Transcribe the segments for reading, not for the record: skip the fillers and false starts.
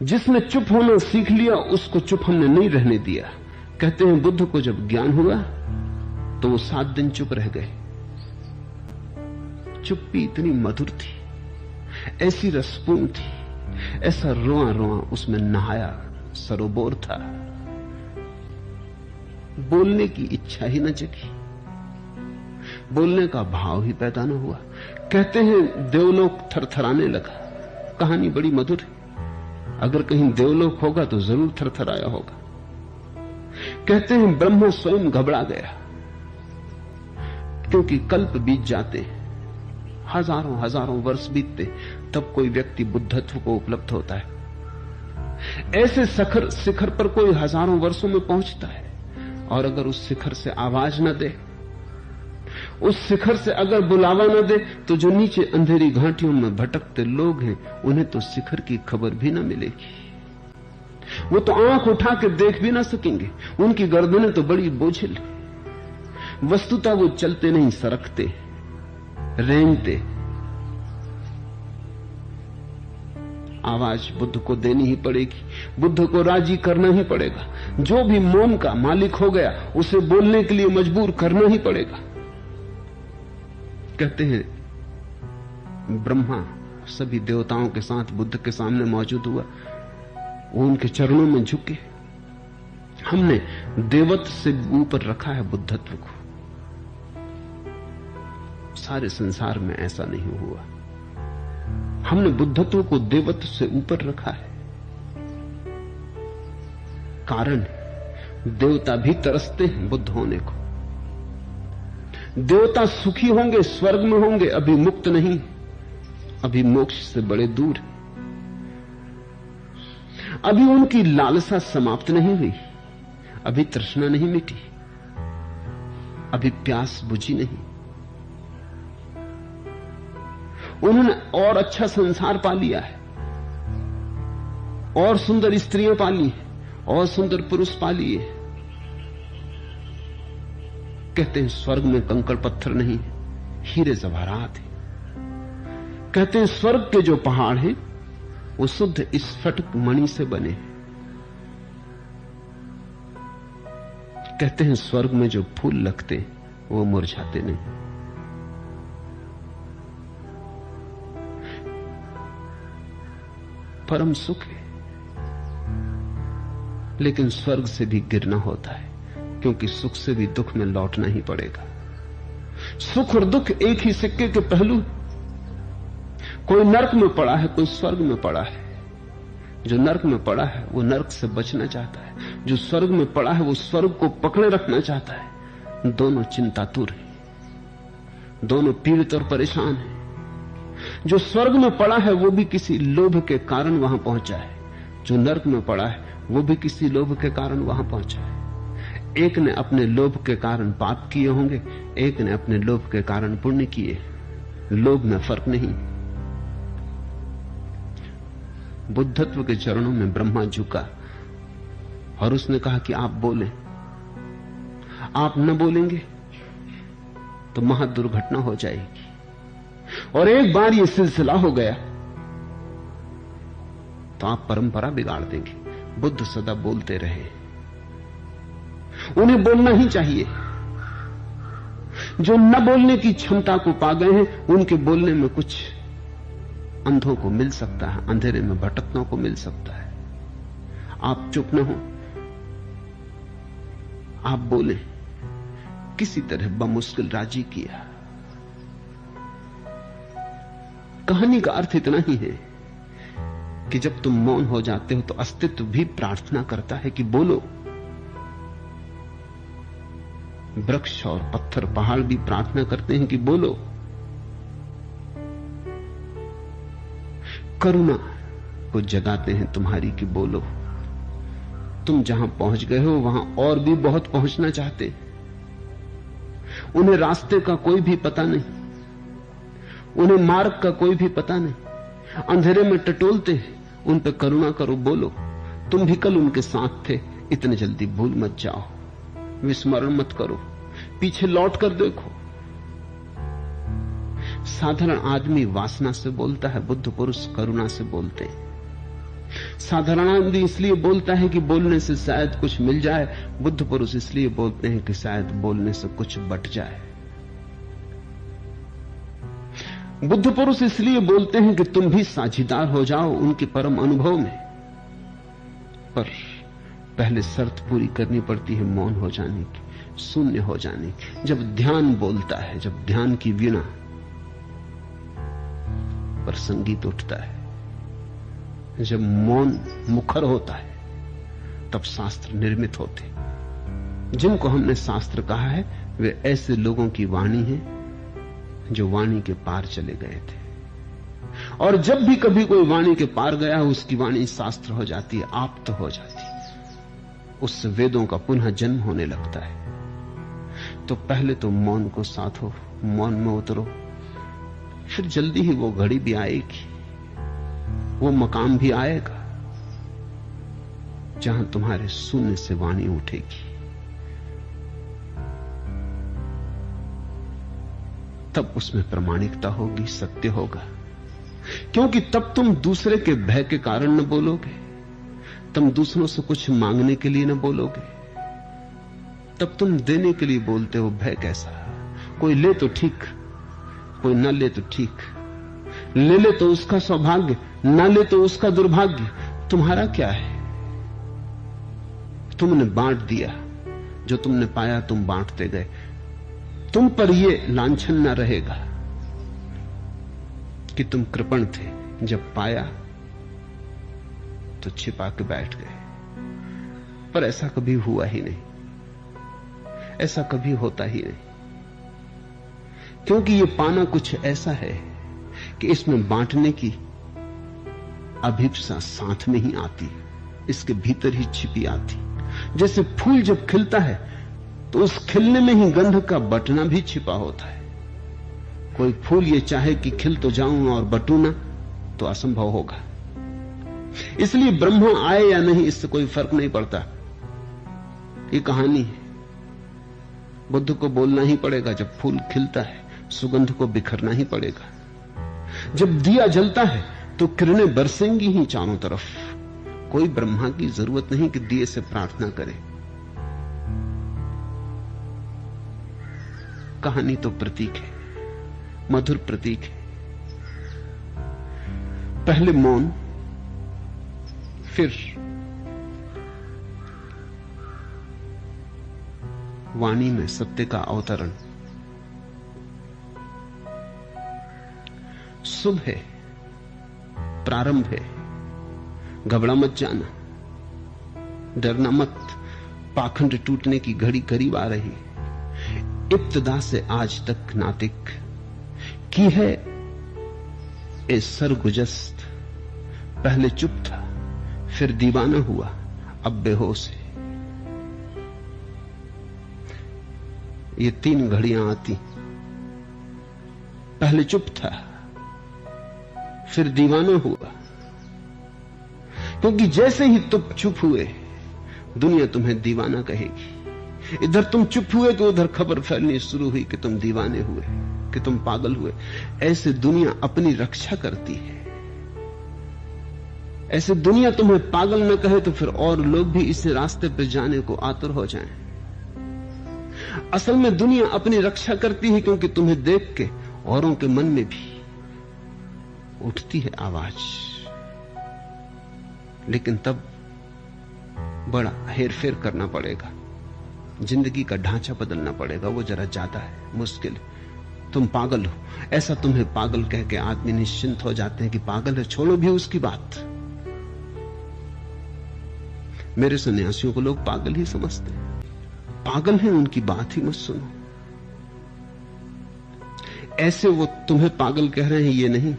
जिसने चुप होना सीख लिया उसको चुप हमने नहीं रहने दिया। कहते हैं बुद्ध को जब ज्ञान हुआ तो वो 7 दिन चुप रह गए। चुप्पी इतनी मधुर थी, ऐसी रसपूर्ण थी, ऐसा रोआ रोआ उसमें नहाया सरोबोर था। बोलने की इच्छा ही न जगी, बोलने का भाव ही पैदा न हुआ। कहते हैं देवलोक थरथराने लगा। कहानी बड़ी मधुर है, अगर कहीं देवलोक होगा तो जरूर थरथराया होगा। कहते हैं ब्रह्मा स्वयं घबरा गया, क्योंकि कल्प बीत जाते हैं, हजारों हजारों वर्ष बीतते, तब कोई व्यक्ति बुद्धत्व को उपलब्ध होता है। ऐसे शिखर पर कोई हजारों वर्षों में पहुंचता है, और अगर उस शिखर से आवाज न दे, उस शिखर से अगर बुलावा न दे, तो जो नीचे अंधेरी घाटियों में भटकते लोग हैं उन्हें तो शिखर की खबर भी न मिलेगी। वो तो आंख उठा के देख भी ना सकेंगे, उनकी गर्दनें तो बड़ी बोझिल। वस्तुतः वो चलते नहीं, सरकते, रेंगते। आवाज बुद्ध को देनी ही पड़ेगी, बुद्ध को राजी करना ही पड़ेगा। जो भी मौन का मालिक हो गया उसे बोलने के लिए मजबूर करना ही पड़ेगा। कहते हैं ब्रह्मा सभी देवताओं के साथ बुद्ध के सामने मौजूद हुआ, वो उनके चरणों में झुके। हमने देवत्व से ऊपर रखा है बुद्धत्व को, सारे संसार में ऐसा नहीं हुआ। हमने बुद्धत्व को देवत्व से ऊपर रखा है। कारण देवता भी तरसते हैं बुद्ध होने को। देवता सुखी होंगे, स्वर्ग में होंगे, अभी मुक्त नहीं, अभी मोक्ष से बड़े दूर। अभी उनकी लालसा समाप्त नहीं हुई, अभी तृष्णा नहीं मिटी, अभी प्यास बुझी नहीं। उन्होंने और अच्छा संसार पा लिया है, और सुंदर स्त्रियां पाली हैं, और सुंदर पुरुष पा लिए। कहते हैं स्वर्ग में कंकड़ पत्थर नहीं, हीरे जवाहरात हैं। कहते हैं स्वर्ग के जो पहाड़ हैं वो शुद्ध स्फटिक मणि से बने। कहते हैं स्वर्ग में जो फूल लगते वो मुरझाते नहीं। परम सुख है, लेकिन स्वर्ग से भी गिरना होता है, क्योंकि सुख से भी दुख में लौटना ही पड़ेगा। सुख और दुख एक ही सिक्के के पहलू। कोई नरक में पड़ा है, कोई स्वर्ग में पड़ा है। जो नरक में पड़ा है वो नरक से बचना चाहता है, जो स्वर्ग में पड़ा है वो स्वर्ग को पकड़े रखना चाहता है। दोनों चिंतातुर हैं, दोनों पीड़ित और परेशान हैं। जो स्वर्ग में पड़ा है वो भी किसी लोभ के कारण वहां पहुंचा है, जो नरक में पड़ा है वो भी किसी लोभ के कारण वहां पहुंचा है। एक ने अपने लोभ के कारण पाप किए होंगे, एक ने अपने लोभ के कारण पुण्य किए। लोभ में फर्क नहीं। बुद्धत्व के चरणों में ब्रह्मा झुका और उसने कहा कि आप बोलें। आप न बोलेंगे तो महादुर्घटना हो जाएगी, और एक बार ये सिलसिला हो गया तो आप परंपरा बिगाड़ देंगे। बुद्ध सदा बोलते रहे, उन्हें बोलना ही चाहिए। जो न बोलने की क्षमता को पा गए हैं उनके बोलने में कुछ अंधों को मिल सकता है, अंधेरे में भटकनों को मिल सकता है। आप चुप न हो, आप बोले। किसी तरह बमुश्किल राजी किया। कहानी का अर्थ इतना ही है कि जब तुम मौन हो जाते हो तो अस्तित्व भी प्रार्थना करता है कि बोलो। वृक्ष और पत्थर पहाड़ भी प्रार्थना करते हैं कि बोलो। करुणा को जगाते हैं तुम्हारी कि बोलो। तुम जहां पहुंच गए हो वहां और भी बहुत पहुंचना चाहते। उन्हें रास्ते का कोई भी पता नहीं, उन्हें मार्ग का कोई भी पता नहीं। अंधेरे में टटोलते हैं, उन पर करुणा करो, बोलो। तुम भी कल उनके साथ थे, इतने जल्दी भूल मत जाओ, विस्मरण मत करो, पीछे लौट कर देखो। साधारण आदमी वासना से बोलता है, बुद्ध पुरुष करुणा से बोलते हैं। साधारणानंदी इसलिए बोलता है कि बोलने से शायद कुछ मिल जाए, बुद्ध पुरुष इसलिए बोलते हैं कि शायद बोलने से कुछ बट जाए। बुद्ध पुरुष इसलिए बोलते हैं कि तुम भी साझीदार हो जाओ उनके परम अनुभव में, पर पहले शर्त पूरी करनी पड़ती है मौन हो जाने की, शून्य हो जाने की। जब ध्यान बोलता है, जब ध्यान की वीणा पर संगीत उठता है, जब मौन मुखर होता है, तब शास्त्र निर्मित होते। जिनको हमने शास्त्र कहा है वे ऐसे लोगों की वाणी है जो वाणी के पार चले गए थे, और जब भी कभी कोई वाणी के पार गया उसकी वाणी शास्त्र हो जाती है, आप्त हो जाती है, उससे वेदों का पुनः जन्म होने लगता है। तो पहले तो मौन को साधो, मौन में उतरो, फिर जल्दी ही वो घड़ी भी आएगी, वो मकाम भी आएगा जहां तुम्हारे शून्य से वाणी उठेगी। तब उसमें प्रामाणिकता होगी, सत्य होगा, क्योंकि तब तुम दूसरे के भय के कारण न बोलोगे, तुम दूसरों से कुछ मांगने के लिए न बोलोगे, तब तुम देने के लिए बोलते हो। भय कैसा? कोई ले तो ठीक, कोई न ले तो ठीक, ले ले तो उसका सौभाग्य, न ले तो उसका दुर्भाग्य। तुम्हारा क्या है? तुमने बांट दिया, जो तुमने पाया तुम बांटते गए, तुम पर यह लांछन न रहेगा कि तुम कृपण थे, जब पाया तो छिपा के बैठ गए। पर ऐसा कभी हुआ ही नहीं, ऐसा कभी होता ही नहीं, क्योंकि यह पाना कुछ ऐसा है कि इसमें बांटने की अभिप्सा साथ में ही आती, इसके भीतर ही छिपी आती। जैसे फूल जब खिलता है तो उस खिलने में ही गंध का बटना भी छिपा होता है। कोई फूल ये चाहे कि खिल तो जाऊं और बटू ना, तो असंभव होगा। इसलिए ब्रह्मा आए या नहीं इससे कोई फर्क नहीं पड़ता। ये कहानी है, बुद्ध को बोलना ही पड़ेगा। जब फूल खिलता है सुगंध को बिखरना ही पड़ेगा। जब दिया जलता है तो किरणें बरसेंगी ही चारों तरफ। कोई ब्रह्मा की जरूरत नहीं कि दिए से प्रार्थना करे। कहानी तो प्रतीक है, मधुर प्रतीक है। पहले मौन, फिर वाणी में सत्य का अवतरण। शुभ है, प्रारंभ है, घबरा मत जाना, डरना मत। पाखंड टूटने की घड़ी करीब आ रही। इब्तिदा से आज तक नातिक की है ए सरगुजस्त। पहले चुप था, फिर दीवाना हुआ, अब बेहोश है। ये तीन घड़ियां आती। पहले चुप था, फिर दीवाना हुआ, क्योंकि जैसे ही तुम चुप हुए दुनिया तुम्हें दीवाना कहेगी। इधर तुम चुप हुए तो उधर खबर फैलनी शुरू हुई कि तुम दीवाने हुए, कि तुम पागल हुए। ऐसे दुनिया अपनी रक्षा करती है। ऐसे दुनिया तुम्हें पागल न कहे तो फिर और लोग भी इस रास्ते पर जाने को आतुर हो जाएं। असल में दुनिया अपनी रक्षा करती है, क्योंकि तुम्हें देख के औरों के मन में भी उठती है आवाज। लेकिन तब बड़ा हेरफेर करना पड़ेगा, जिंदगी का ढांचा बदलना पड़ेगा। वो जरा ज्यादा है, मुश्किल है। तुम पागल हो, ऐसा तुम्हें पागल कह के आदमी निश्चिंत हो जाते हैं कि पागल है, छोड़ो भी उसकी बात। मेरे सन्यासियों को लोग पागल ही समझते हैं। पागल हैं, उनकी बात ही मत सुनो। ऐसे वो तुम्हें पागल कह रहे हैं ये नहीं,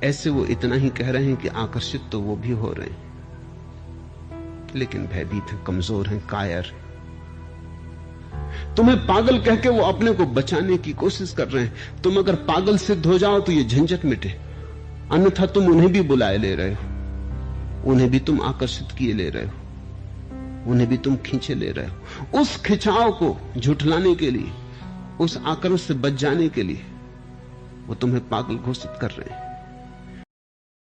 ऐसे वो इतना ही कह रहे हैं कि आकर्षित तो वो भी हो रहे हैं, लेकिन भयभीत हैं, कमजोर हैं, कायर हैं। तुम्हें पागल कह के वो अपने को बचाने की कोशिश कर रहे हैं। तुम अगर पागल सिद्ध हो जाओ तो ये झंझट मिटे, अन्यथा तुम उन्हें भी बुलाए ले रहे हो, उन्हें भी तुम आकर्षित किए ले रहे हो, उन्हें भी तुम खींचे ले रहे हो। उस खिंचाव को झुठलाने के लिए, उस आकर्षण से बच जाने के लिए वो तुम्हें पागल घोषित कर रहे हैं।